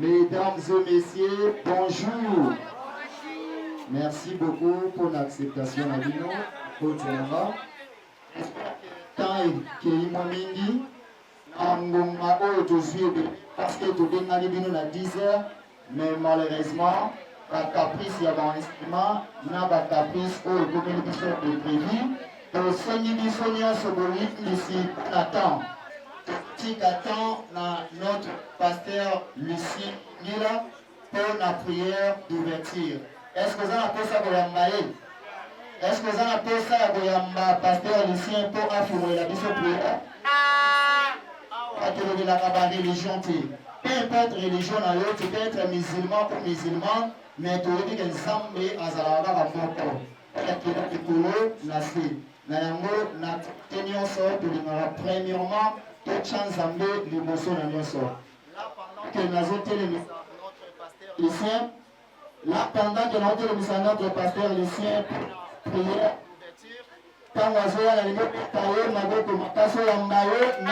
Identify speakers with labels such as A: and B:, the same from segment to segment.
A: Mesdames et messieurs, bonjour. Merci beaucoup pour l'acceptation de nous. Tant que mingi, parce que tout le monde a 10 heures, mais malheureusement, la caprice, il y a un instrument, n'a pas caprice, ou le communication est prévu. Donc, ce niveau de ici, attend. Qui attend notre pasteur Lucien Nila pour la prière d'ouverture. Est-ce que vous avez appelé ça pour l'emballer? Est-ce que vous avez appelé ça pour l'emballer, pasteur Lucien, pour affirmer la mission prière? De la religion, peu importe religion, tu peux être musulman ou musulman, mais tu veux dire que Zambé a Zalava à Foko. Il y a qui est nasi. Nayango, na tenion sort, premièrement, tout chance Zambé, l'émotion na nyon sort. Là, pendant que nous avons télémisé notre pasteur Lucien, là, pendant que nous avons télémisé notre pasteur Lucien, prière, quand nous avons la limite, taillé, mago, makaso, yambaye, na.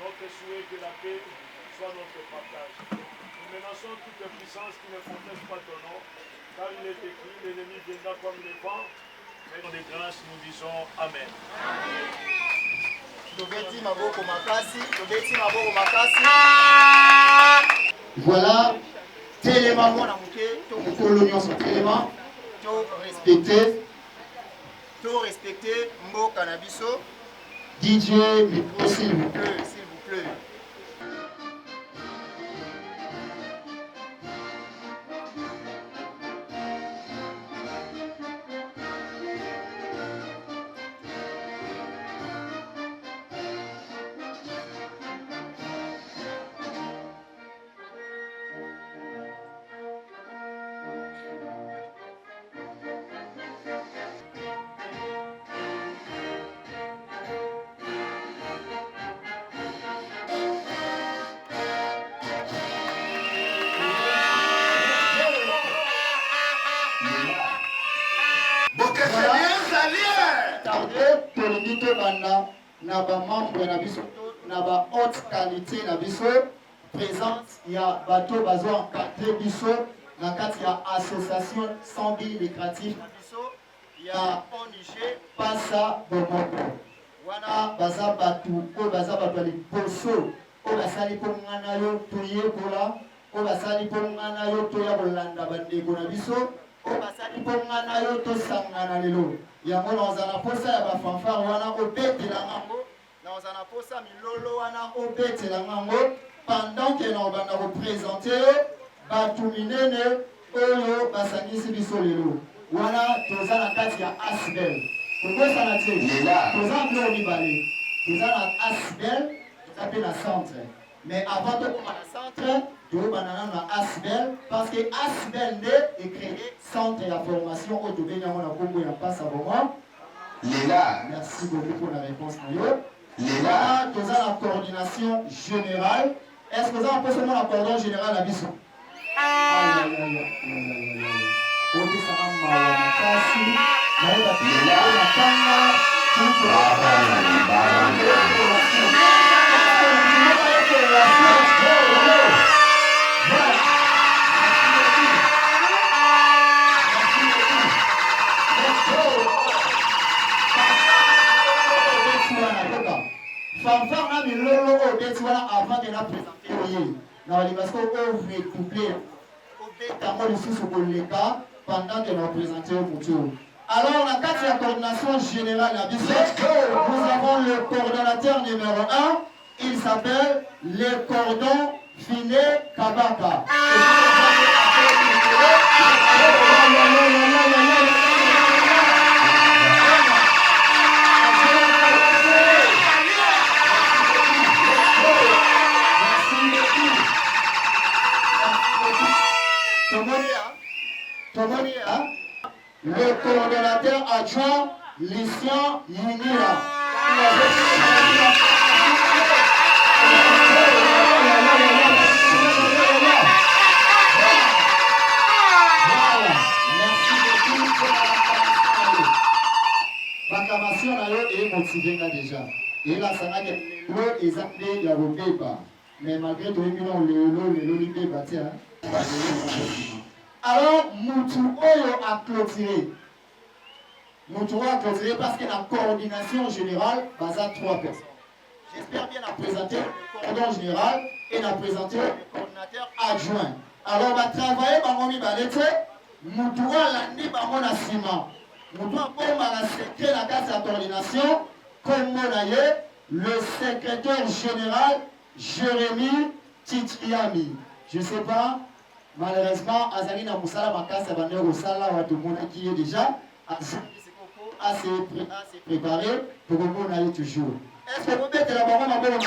B: Notre souhait que la paix soit notre partage. Nous menaçons toute puissance qui ne conteste pas ton nom, car il est écrit, l'ennemi viendra comme le vent, mais dans les grâces nous disons Amen.
A: Voilà, téléma, l'union sur téléma, tout respecter, mot cannabiso. DJ, micro, s'il vous plaît, s'il vous plaît. Na ba haute qualité na biso présente ya bateau bazo encadré biso na kati ya association sans but lucratif na biso ya ONG Passa Bomoko wana baza batu o baza batu liposo o basali po ngana yo toyekola o basali po ngana yo toya kolanda bandeko na biso o basali po ngana yo tosangana lelo yango na ozana posa ya bafanfare wana obetela ngango dans un posa milolo wana obetela ngango pendant que nous allons représenter batu minene oyo basangisi biso lelo wana toza na kati ya asbel kokosana te toza mpe mibale toza na asbel toza mpe na centre mais avant tokoma na centre tokobana nano na asbel parce que asbel nde ecréé centre ya formation oyo tobengi yango na nkombo ya mpasa bomwa merci beaucoup pour la réponse na yo. Là, nous avons la coordination générale. Est-ce que vous avez seulement la coordination générale à Bissou? Fanfare na milolo obeti wana avant de la présenter na libasko ouvre couplé obetango lisusu koleka pendant que nous présentons mutu. Alors la carte de coordination générale à Bissau, nous avons le coordonnateur numéro 1, il s'appelle le cordon Finé Kabaka. Le coordonnateur adjoint Lucien Yinira. acclamation est motivée déjà. Et là, ça n'a que l'eau est appelée la bébé. Mais malgré tout, il y a l'eau bébé. Alors, Moutou a clôturé. Moutou a clôturé parce que la coordination générale base à 3 personnes. J'espère bien la présenter le coordonnateur général et la présenter le coordinateur adjoint. Alors, on va travailler par mon mibalete. Moutou a l'année par mon assiment. Moutou a comme la secrétaire de la case de coordination, comme mon aïe, le secrétaire général Jérémy Titiami. Je ne sais pas, malheureusement, Azali na Moussala Makasa Bané Rosala, tout le monde qui est déjà assez préparé pour que vous n'ayez toujours. Est-ce que vous mettez la maman à bonne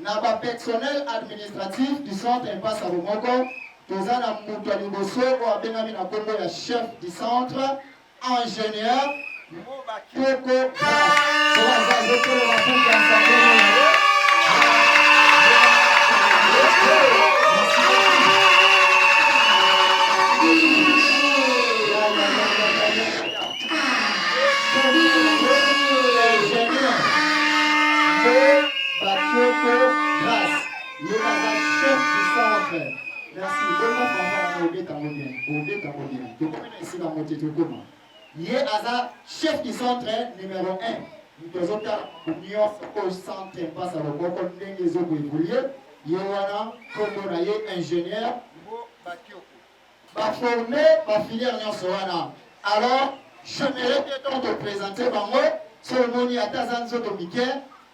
A: Naba personnel administratif du centre Impasse à Bomoko, Tozana Moutouani Bosso, ou Abenami Nakombo, le chef du centre, ingénieur, Koko, Grâce, il est la chef du centre. Merci. Il est la chef du centre numéro 1. Nous avons union au centre passe à l'Oboko, nous avons évolué. Il y a un ingénieur. Formé par filière Nyansoana. Alors, je mérite de présenter par moi, Solomoni Atazanzo Dominique.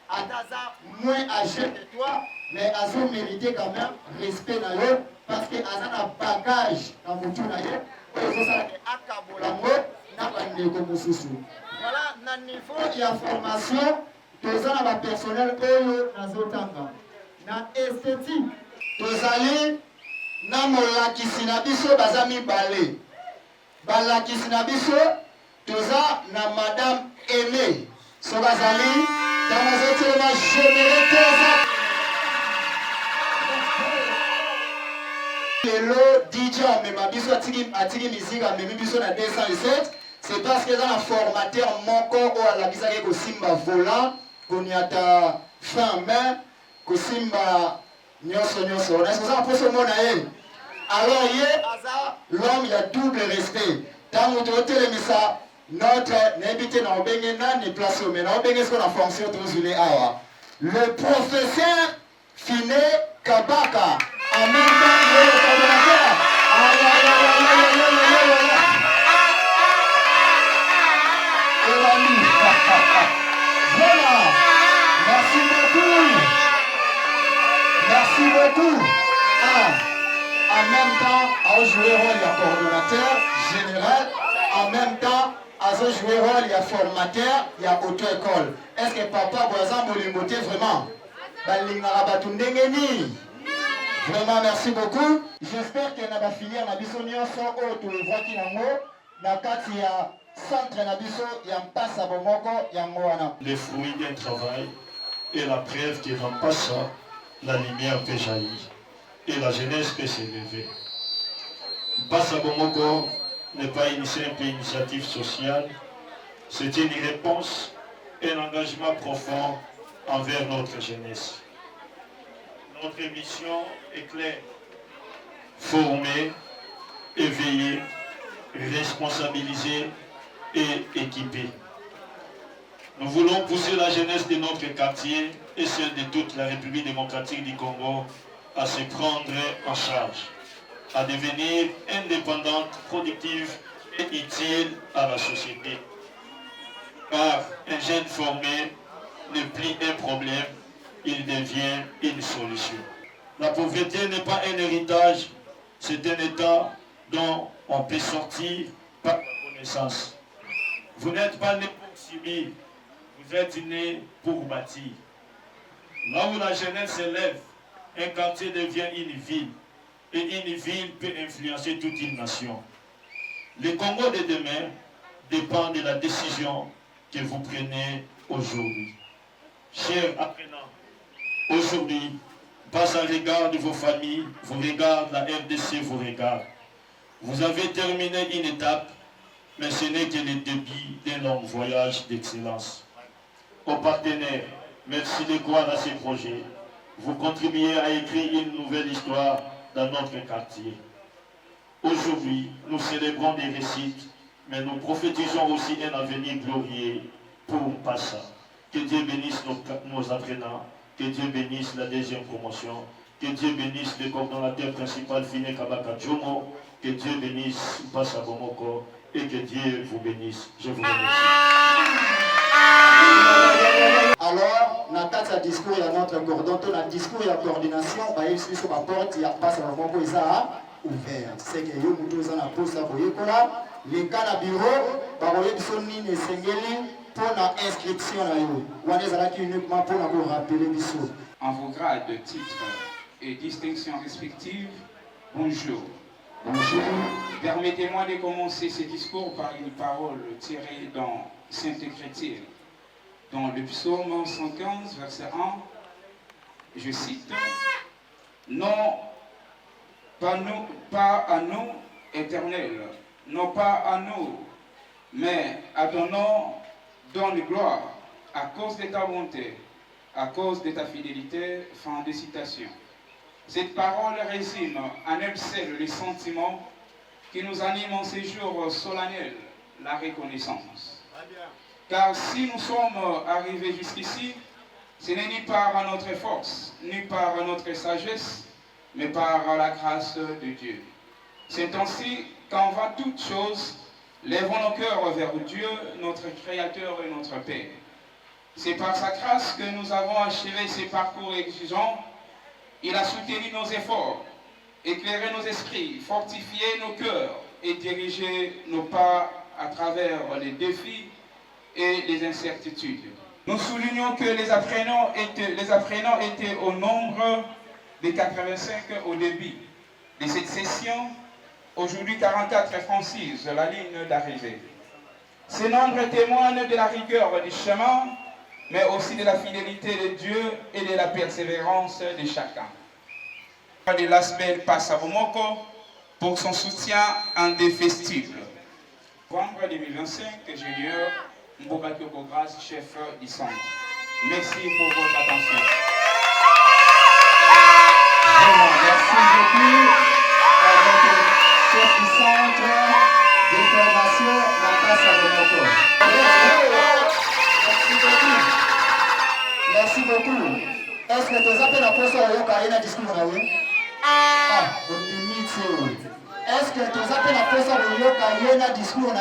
A: Ataza moins âgé que toi, mais Azo mérité quand même respect dans eux parce que Aza a bagage dans mon tour d'ailleurs. Voilà, dans le niveau de la formation, tous a un personnel dans esthétique. Tous allez dans mon lakisinabiso bazami balé. Balakisinabiso, tous a madame aimée. Sobazali. Dans les autres, je mérite ça. DJ, mais ma biso atigi musique, mais biso na 207, c'est parce que dans la formateur moko ou à la bisaki ko simba volant, ko niata fin main, ko simba nyoso. Est-ce que ça pour ce monde aïe? Alors l'homme il a double respect. Dans mon hôtel ça. Notre n'habité dans Obengena n'est placé au Ménard. Obengena, ce qu'on a fonction tous les awa. Le professeur Finé Kabaka. En même temps, le coordonnateur. Voilà. Merci beaucoup. Merci beaucoup. En même temps, à jouer le rôle de coordonnateur général. En même temps, à jouer rôle, il y a formateur, il y a auto-école. Est-ce que papa Boisan Molingoté vraiment? Vraiment, merci beaucoup. J'espère que na filière na biso nyonso oyo toevwaki nango na kati ya centre na biso ya mpasa bomoko yango wana.
B: Les fruits d'un travail et la preuve que dans Mpasa, la lumière peut jaillir et la jeunesse peut s'élever. Mpasa bomoko n'est pas une simple initiative sociale, c'est une réponse et un engagement profond envers notre jeunesse. Notre mission est claire: former, éveiller, responsabiliser et équiper. Nous voulons pousser la jeunesse de notre quartier et celle de toute la République démocratique du Congo à se prendre en charge, à devenir indépendante, productive et utile à la société. Car un jeune formé n'est plus un problème, il devient une solution. La pauvreté n'est pas un héritage, c'est un état dont on peut sortir par la connaissance. Vous n'êtes pas né pour subir, vous êtes né pour bâtir. Là où la jeunesse s'élève, un quartier devient une ville. Et une ville peut influencer toute une nation. Le Congo de demain dépend de la décision que vous prenez aujourd'hui. Chers apprenants, aujourd'hui, passe un regard de vos familles, vous regardez la RDC, vous regarde. Vous avez terminé une étape mais ce n'est que le début d'un long voyage d'excellence. Aux partenaires, merci de croire à ces projets. Vous contribuez à écrire une nouvelle histoire dans notre quartier. Aujourd'hui, nous célébrons des réussites, mais nous prophétisons aussi un avenir glorieux pour Passa. Que Dieu bénisse nos apprenants, que Dieu bénisse la deuxième promotion, que Dieu bénisse le coordonnateur principal Fine Kabaka Djomo, que Dieu bénisse Passa Bomoko et que Dieu vous bénisse. Je vous remercie.
A: Alors, dans le discours, il y a notre coordonnateur, dans le discours, il y a coordination, il y a sur la porte, il y a Passa Bomoko, il y a ouvert. C'est que yo mutu za na posa boyekola les cas na bureau ba boyebiso nini esengeli pour la inscription na yo wana ezalaki uniquement pour na ko rappeler biso.
C: En vos grades, titres et distinctions respectives, bonjour. Bonjour. Permettez-moi de commencer ce discours par une parole tirée dans Sainte Écriture, dans le psaume 115, verset 1. Je cite: non, pas à nous, Éternel, non pas à nous, mais à ton nom, donne gloire, à cause de ta bonté, à cause de ta fidélité. Fin de citation. Cette parole résume en elle seule les sentiments qui nous animent en ces jours solennels, la reconnaissance. Car si nous sommes arrivés jusqu'ici, ce n'est ni par notre force, ni par notre sagesse, mais par la grâce de Dieu. C'est ainsi qu'envers toutes choses, lèvons nos cœurs vers Dieu, notre Créateur et notre Père. C'est par sa grâce que nous avons achevé ces parcours exigeants. Il a soutenu nos efforts, éclairé nos esprits, fortifié nos cœurs et dirigé nos pas à travers les défis et les incertitudes. Nous soulignons que les apprenants étaient au nombre de 85 au début de cette session. Aujourd'hui, 44 franchissent la ligne d'arrivée. Ce nombre témoigne de la rigueur du chemin, mais aussi de la fidélité de Dieu et de la persévérance de chacun. De l'ASBEL Passa Bomoko pour son soutien indéfectible. Novembre 2025, ingénieur Mbokaki Okogras, chef du centre. Merci pour votre attention.
A: Merci beaucoup à notre chef du centre de formation, Passa Bomoko. Merci beaucoup. Est-ce que tu as appelé la poste à Yoka discours? Ah, on limite. Est-ce que tu as appelé la poste à Yoka discours?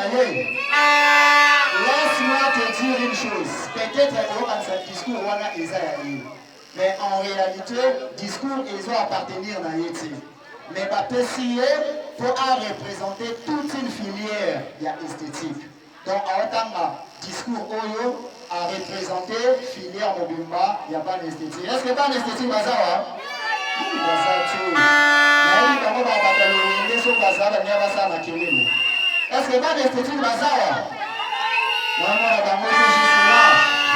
A: Laisse-moi te dire une chose. Peut-être que ce discours est Isaïe. Mais en réalité, discours, ils vont appartenir à Yéti. Mais PCE faut représenter toute une filière esthétique. Donc, en tant que discours Oyo a représenté filière Mobimba, il n'y a pas d'esthétique. Est-ce que pas d'esthétique, Bazawa? Est-ce que pas d'esthétique, Bazawa?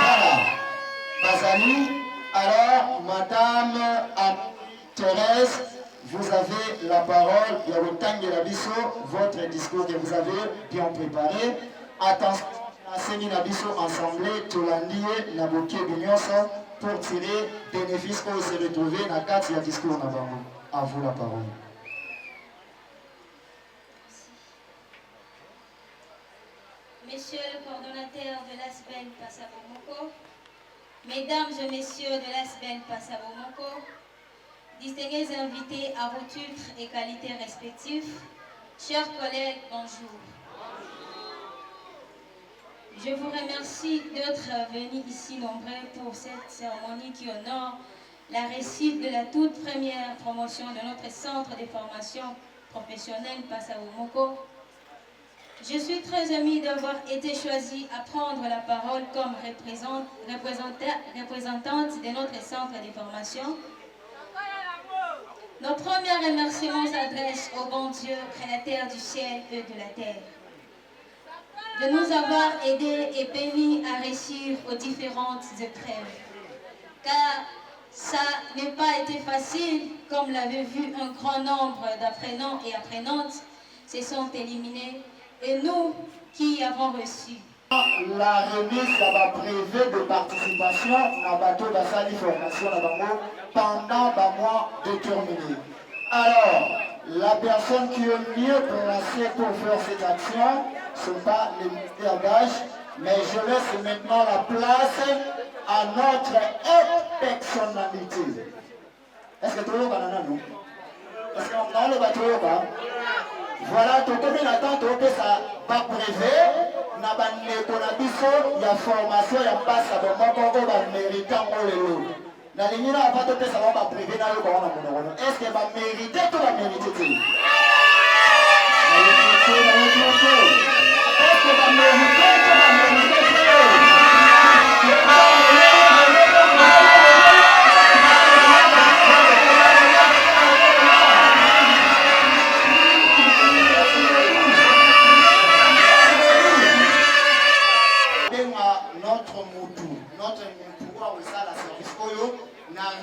A: Voilà. Bazali. Alors, Madame Thérèse, vous avez la parole. Il y a le temps de la biso, votre discours que vous avez bien préparé. Attention, enseignez la biso ensemble, Tolandier, Naboké Bignonso, pour tirer bénéfice qu'on se retrouver dans le cadre du discours. À vous la parole.
D: Monsieur le coordonnateur de l'ASBEL Passa Bomoko, Mesdames et Messieurs de l'ASBEL Passa Bomoko, distingués invités à vos titres et qualités respectifs, chers collègues, bonjour. Je vous remercie d'être venus ici nombreux pour cette cérémonie qui honore la réussite de la toute première promotion de notre centre de formation professionnelle Passa Bomoko. Je suis très émue d'avoir été choisie à prendre la parole comme représentante de notre centre de formation. Nos premiers remerciements s'adressent au bon Dieu, créateur du ciel et de la terre, de nous avoir aidés et permis à réussir aux différentes épreuves. Car ça n'a pas été facile, comme l'avait vu un grand nombre d'apprenants et apprenantes se sont éliminés et nous qui avons reçu.
A: La remise à la privé de participation dans le bateau de formation pendant le mois déterminé. Alors, la personne qui est mieux placée pour faire cette action, ce n'est pas les militaires, mais je laisse maintenant la place à notre personnalité. Est-ce que tout le monde a nous? Est-ce qu'on a le bateau ou pas? Voilà, tout le monde attend que ça va privé. Na bandeko na biso ya formation ya mpasa bomoko oyo bamérite yango lelo nalingi na ava topesa bango baprivé na yo bango na monokono estce bamérite to bamérite te estce bamérite to bamérite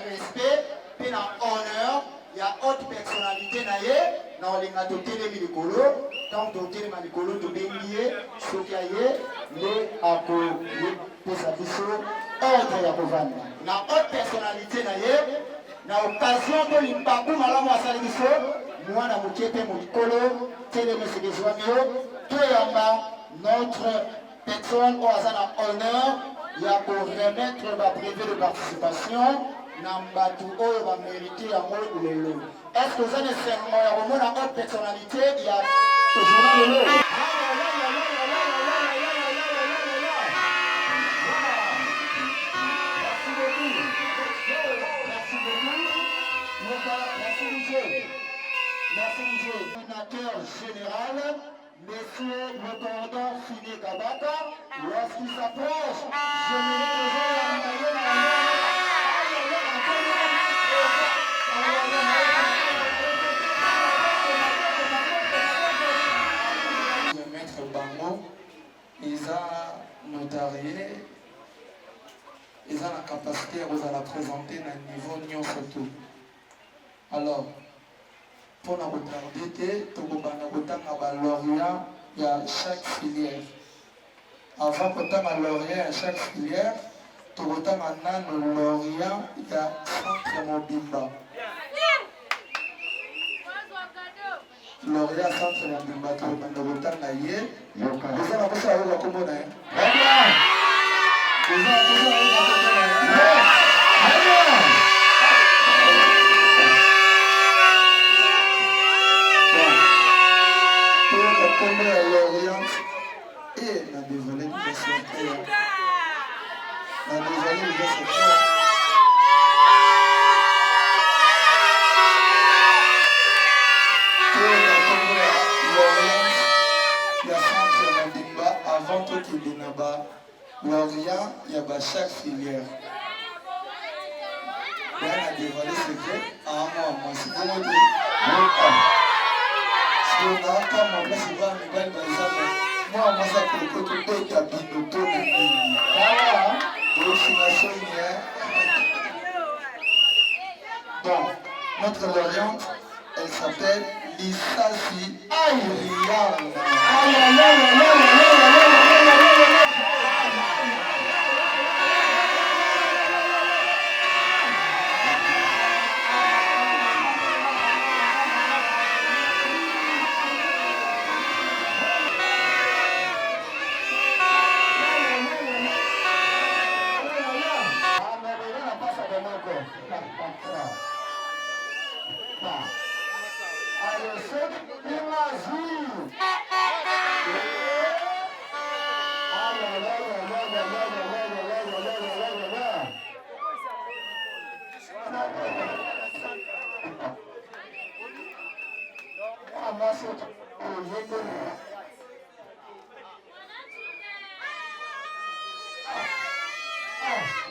A: respect et dans honneur, il y a autre personnalité dans les gâteaux télé milicolo, tant que télé milicolo de bénier, ce qui a les accords, les satisfactions, ordre ya kovana. Dans autre personnalité dans occasion de l'impact malamu à salibiso, moi na mukete milicolo, télé mesegezuamio, tout yamba notre personne au hasard en honneur, il y a pour remettre la privé de participation. Nambatu oyo va mériter à moi lelo. Est-ce que vous avez seulement ya komona autre personnalité il y a toujours lelo? Merci monsieur. Coordinateur général, monsieur le commandant Fini Kabaka, lorsqu'il s'approche, je mérite toujours la
E: Maître Bango, ils ont notarié, ils ont la capacité à vous la présenter à un niveau nion photo. Alors, pour nous retarder, nous avons lauréat il y a chaque filière. Avant que nous avons lauréat à chaque filière, nous avons un lauréat il y a Centre Mobimba. Lauréat Centre Mobimba, tu as un naïe. Vous avez un peu ça à comment on est. Vous avez un peu ça à l'Orient et la désolé de cette la désolé de cette il y a Centre Mobimba avant tout il y a l'Orient, il y a chaque filière. Il y a dévoilé secret à moi, c'est comment dire. On a comme on a souvent une belle exemple. Moi, ça peut être que tu as bien auto de vie. Ah, destination hier. Donc, notre variante, elle s'appelle l'Issasi Aïriam.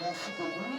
E: Merci beaucoup.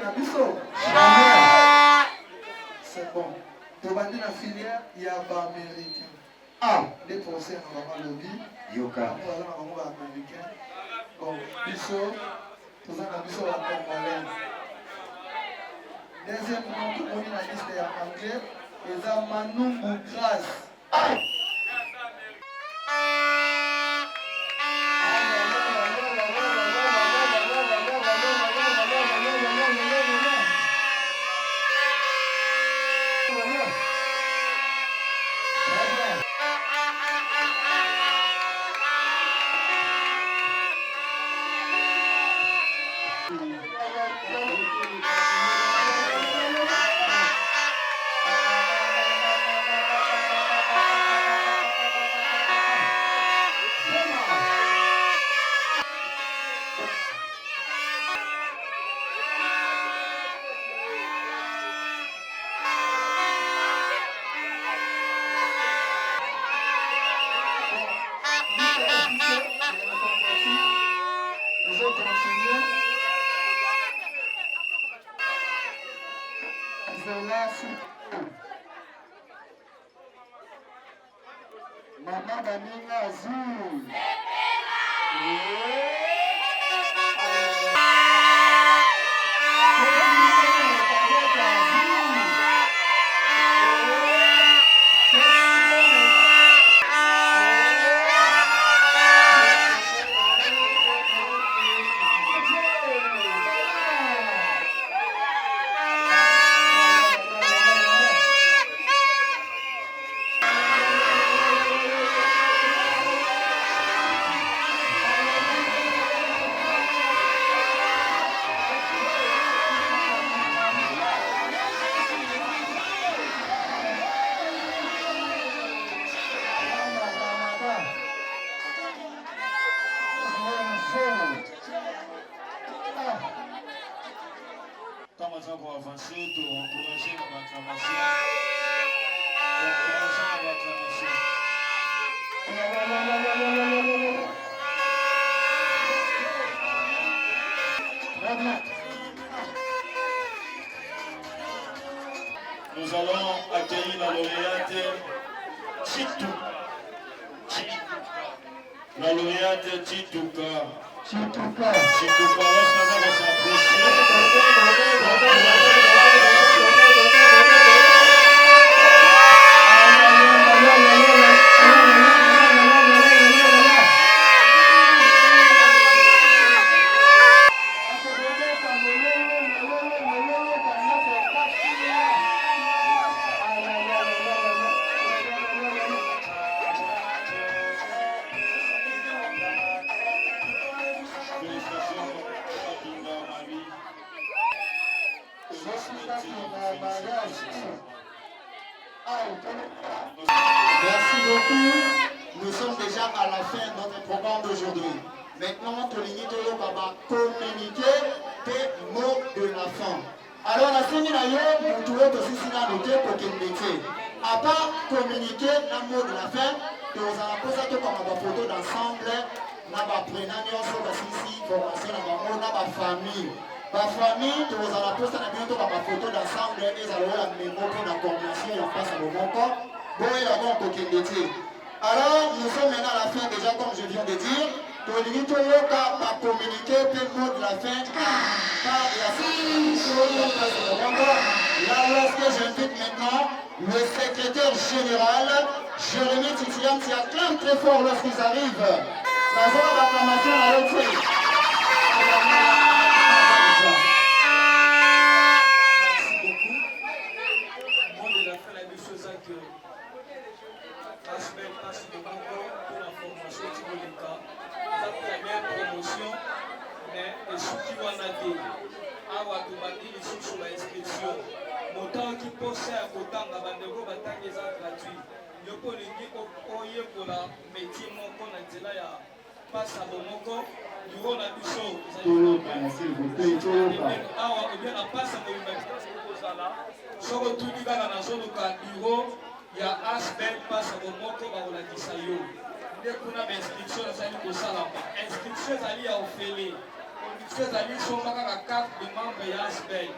E: na biso. C'est bon. Tobandi la filière, il y a pas américain. Ah, les procès dans le lobby. Yoka. Nous avons américain. Bon, biso, tout ça, biso la congolaise. Deuxième nom, tout le monde a liste en anglais. Ils ont Manungu Grasse. Maman Baninga Azul.
B: Pour avancer, pour encourager dans l'acclamation. Encourager dans l'acclamation. Très bien. Nous allons accueillir la lauréate Chitou. La lauréate Chitouka. Chitouka, lorsqu'on va s'approcher.
A: Merci beaucoup. Nous sommes déjà à la fin de notre programme d'aujourd'hui. Maintenant, Toligny Toyoka va communiquer des mots de la fin. Alors, la séminaire, nous trouvons aussi ça noté pour qu'il métier. À part communiquer les mots de la fin, nous allons poser tout comme une photo d'ensemble. Nous allons prendre ici, formation, nous allons famille. Ma famille, nous allons poser une photo d'ensemble et nous allons la mémoire pour la coordination et la face à mon corps. Bon, il y a donc aucun métier. Alors, nous sommes maintenant à la fin déjà, comme je viens de dire. Toligny Toyoka va communiquer le mot de la fin par la là, lorsque j'invite maintenant le secrétaire général, Jérémy Titiam, qui acclame très fort lorsqu'ils arrivent. La zone d'acclamation à l'autre.
F: moto qui possède autant de bandego batangi eza gratuit yo po lingi oyekola métier moko na nzela ya pasa bomoko biro na biso awa obien na pasa mobimba kozala soko tuni kaka nazoluka biro ya asbel pasa bomoko bakolakisa yo nde kuna bainscription ezali kosalama inscription ezali ya ofele condition ezali somba kaka carte de membre ya asbel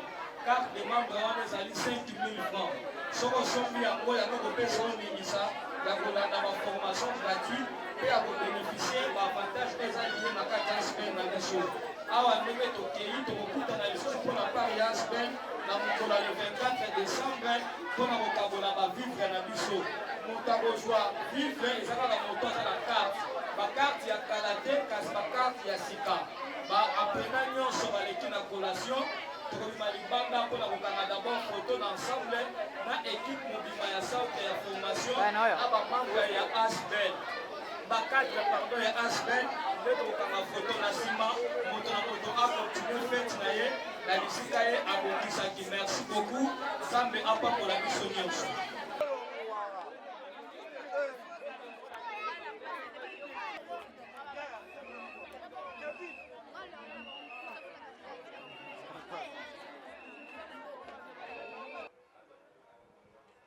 F: carte de membre wana ezali 5 000 francs soko osombi yango yango kopesa omingisa ya kolanda baformation gratuite mpe ya kobénéficie baavantage eza liye na kati ya asbel na biso awa ndenge tokei tokokutana lisusu mpona part ya asbel na mokolo ya le 24 décembre mpona kokabola bavivre na biso moto akozwa vivre eza kaka moto aza na carte bakarte ya kala te kasi bakarte ya sika baapena nyonso baleki na collation tokobima libanda mpona kokanga d'abord photo na ensemble na équipe mobima ya centre ya formation na bamembre ya asbel bakadre pardon ya asbel nde tokokanga photo na nsima moto na moto akontinue fete na ye na bisika ye abongisaki merci beaucoup nzambe apambola biso nyonso